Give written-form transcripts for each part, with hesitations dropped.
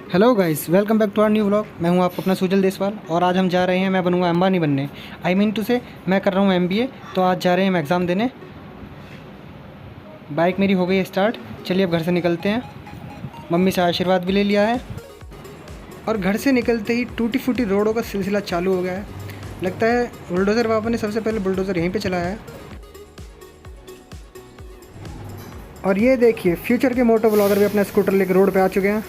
Hello guys, welcome back to our new vlog. मैं हूं आपका अपना सुजल देसवाल और आज हम जा रहे हैं, मैं बनूंगा अंबानी बनने। आई मीन टू से मैं कर रहा हूं एमबीए, तो आज जा रहे हैं हम एग्ज़ाम देने। बाइक मेरी हो गई है स्टार्ट। चलिए अब घर से निकलते हैं। मम्मी से आशीर्वाद भी ले लिया है और घर से निकलते ही टूटी फूटी रोडों का सिलसिला चालू हो गया है। लगता है बुलडोज़र बाबा ने सबसे पहले बुलडोज़र यहीं पर चलाया है। और ये देखिए, फ्यूचर के मोटो ब्लॉगर भी अपना स्कूटर लेकर रोड पर आ चुके हैं।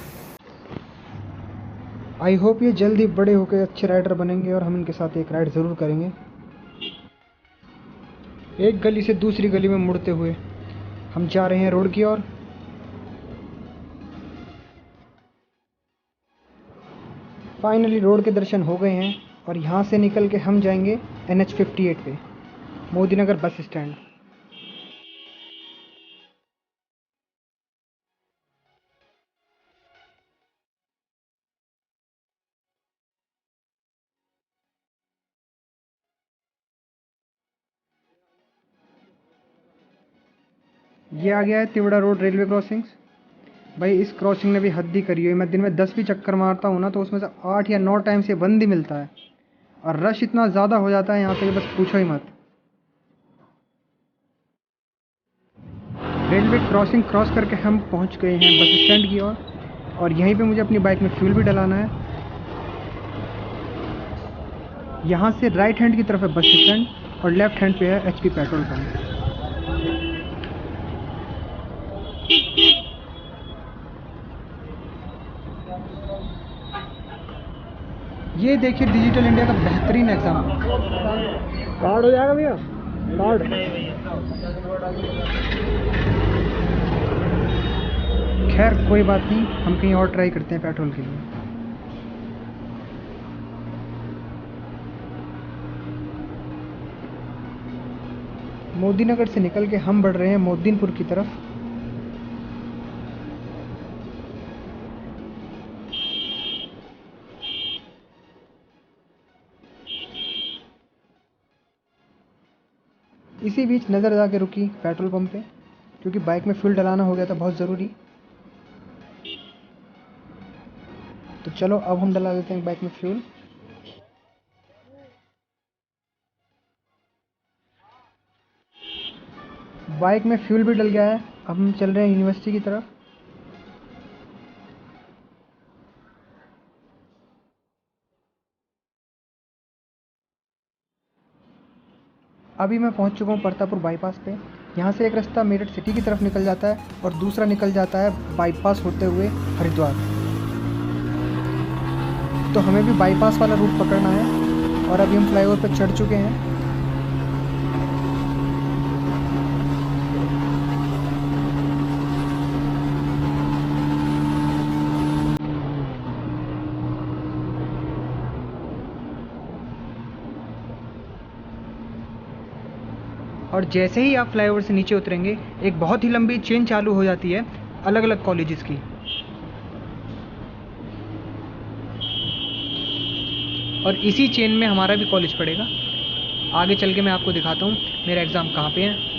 आई होप ये जल्द ही बड़े होकर अच्छे राइडर बनेंगे और हम इनके साथ एक राइड ज़रूर करेंगे। एक गली से दूसरी गली में मुड़ते हुए हम जा रहे हैं रोड की ओर। फाइनली रोड के दर्शन हो गए हैं और यहाँ से निकल के हम जाएंगे NH 58 पे, मोदी नगर बस स्टैंड। ये आ गया है तिवड़ा रोड रेलवे क्रॉसिंग्स। भाई इस क्रॉसिंग ने भी हद ही करी है। मैं दिन में 10 भी चक्कर मारता हूँ ना, तो उसमें से 8 या 9 टाइम से बंद ही मिलता है। और रश इतना ज़्यादा हो जाता है यहाँ पे कि बस पूछो ही मत। रेलवे क्रॉसिंग क्रॉस करके हम पहुँच गए हैं बस स्टैंड की ओर। और यहीं पे मुझे अपनी बाइक में फ्यूल भी डलाना है। यहाँ से राइट हैंड की तरफ है बस स्टैंड और लेफ्ट हैंड पे है HP पेट्रोल पंप। ये देखिए डिजिटल इंडिया का बेहतरीन एग्जाम्पल। कार्ड हो जाएगा भैया, कार्ड। खैर कोई बात नहीं, हम कहीं और ट्राई करते हैं पेट्रोल के लिए। मोदी नगर से निकल के हम बढ़ रहे हैं मोदीनपुर की तरफ। इसी बीच नज़र जाके रुकी पेट्रोल पंप पे, क्योंकि बाइक में फ्यूल डलाना हो गया था बहुत ज़रूरी। तो चलो अब हम डला देते हैं बाइक में फ्यूल। बाइक में फ्यूल भी डल गया है। अब हम चल रहे हैं यूनिवर्सिटी की तरफ। अभी मैं पहुंच चुका हूं परतापुर बाईपास पे। यहाँ से एक रास्ता मेरठ सिटी की तरफ निकल जाता है और दूसरा निकल जाता है बाईपास होते हुए हरिद्वार। तो हमें भी बाईपास वाला रूट पकड़ना है और अभी हम फ्लाईओवर पर चढ़ चुके हैं। और जैसे ही आप फ्लाईओवर से नीचे उतरेंगे, एक बहुत ही लंबी चेन चालू हो जाती है अलग अलग कॉलेजेस की। और इसी चेन में हमारा भी कॉलेज पड़ेगा। आगे चल के मैं आपको दिखाता हूँ मेरा एग्ज़ाम कहाँ पे है।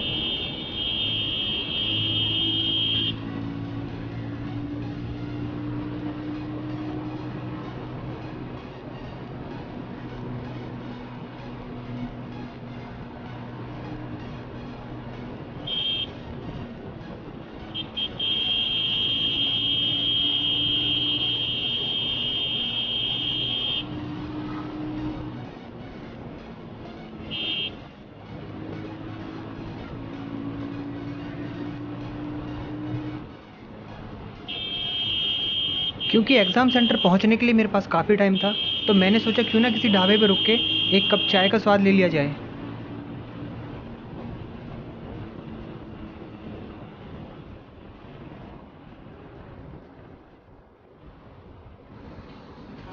क्योंकि एग्ज़ाम सेंटर पहुंचने के लिए मेरे पास काफ़ी टाइम था, तो मैंने सोचा क्यों ना किसी ढाबे पर रुक के एक कप चाय का स्वाद ले लिया जाए।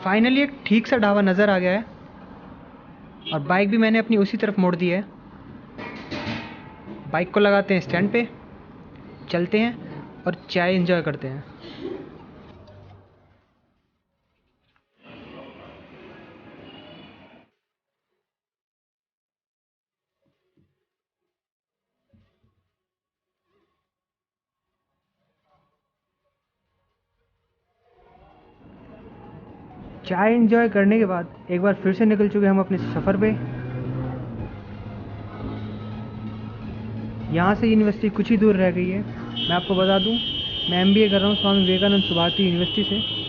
फाइनली एक ठीक सा ढाबा नज़र आ गया है और बाइक भी मैंने अपनी उसी तरफ मोड़ दी है। बाइक को लगाते हैं स्टैंड पे, चलते हैं और चाय एंजॉय करते हैं। चाय एंजॉय करने के बाद एक बार फिर से निकल चुके हम अपने सफ़र पे। यहाँ से यूनिवर्सिटी कुछ ही दूर रह गई है। मैं आपको बता दूँ, मैं MBA कर रहा हूँ स्वामी विवेकानंद सुभारती यूनिवर्सिटी से।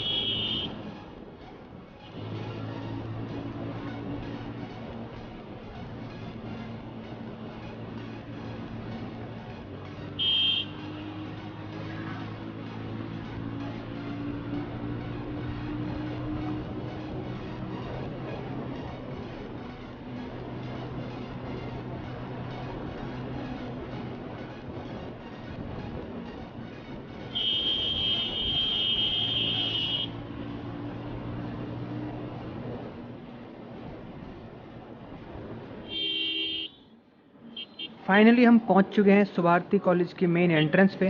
फाइनली हम पहुंच चुके हैं सुभारती कॉलेज के मेन एंट्रेंस पे।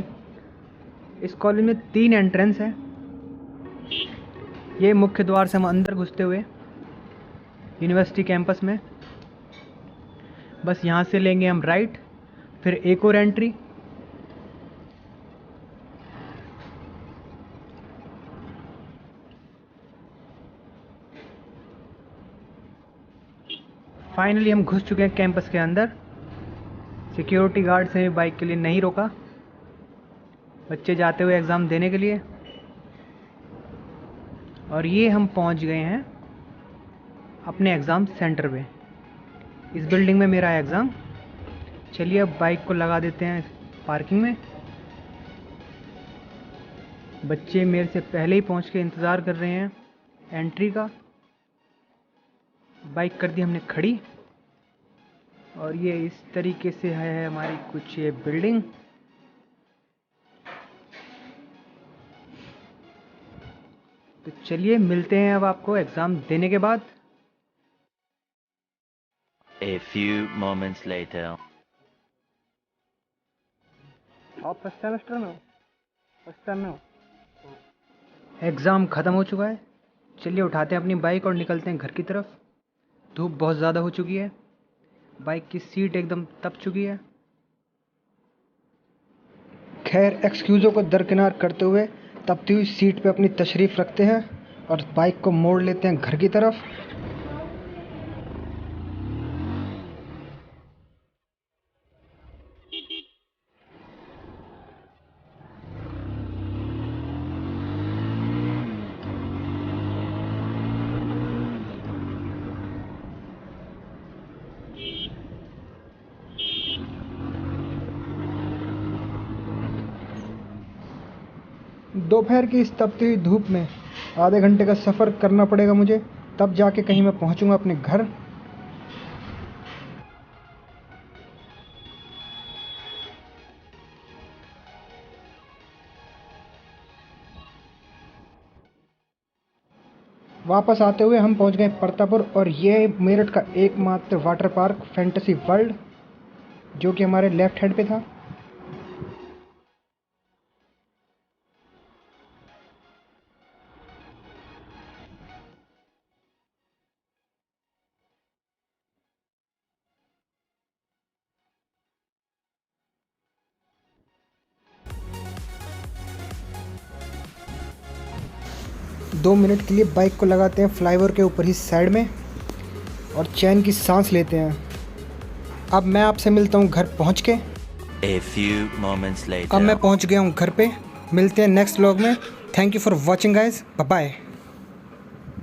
इस कॉलेज में 3 एंट्रेंस है। ये मुख्य द्वार से हम अंदर घुसते हुए यूनिवर्सिटी कैंपस में, बस यहाँ से लेंगे हम राइट, फिर एक और एंट्री, फाइनली हम घुस चुके हैं कैंपस के अंदर। सिक्योरिटी गार्ड से बाइक के लिए नहीं रोका, बच्चे जाते हुए एग्ज़ाम देने के लिए। और ये हम पहुंच गए हैं अपने एग्ज़ाम सेंटर पे। इस बिल्डिंग में मेरा एग्ज़ाम। चलिए अब बाइक को लगा देते हैं पार्किंग में। बच्चे मेरे से पहले ही पहुंच के इंतज़ार कर रहे हैं एंट्री का। बाइक कर दी हमने खड़ी और ये इस तरीके से है हमारी कुछ ये बिल्डिंग। तो चलिए मिलते हैं अब आपको एग्ज़ाम देने के बाद। A few moments later. आप फर्स्ट सेमेस्टर में हो? फर्स्ट टाइम में हो? एग्ज़ाम ख़त्म हो चुका है। चलिए उठाते हैं अपनी बाइक और निकलते हैं घर की तरफ। धूप बहुत ज़्यादा हो चुकी है, बाइक की सीट एकदम तप चुकी है। खैर एक्सक्यूज़ों को दरकिनार करते हुए तपती हुई सीट पे अपनी तशरीफ़ रखते हैं और बाइक को मोड़ लेते हैं घर की तरफ। दोपहर की इस तपती हुई धूप में आधे घंटे का सफ़र करना पड़ेगा मुझे, तब जाके कहीं मैं पहुंचूंगा अपने घर। वापस आते हुए हम पहुंच गए परतापुर और ये मेरठ का एकमात्र वाटर पार्क फैंटेसी वर्ल्ड, जो कि हमारे लेफ्ट हैंड पे था। दो मिनट के लिए बाइक को लगाते हैं फ्लाईओवर के ऊपर ही साइड में और चैन की सांस लेते हैं। अब मैं आपसे मिलता हूँ घर पहुँच के। A few moments later. अब मैं पहुँच गया हूँ घर पे। मिलते हैं नेक्स्ट व्लॉग में। Thank you for watching guys, bye bye.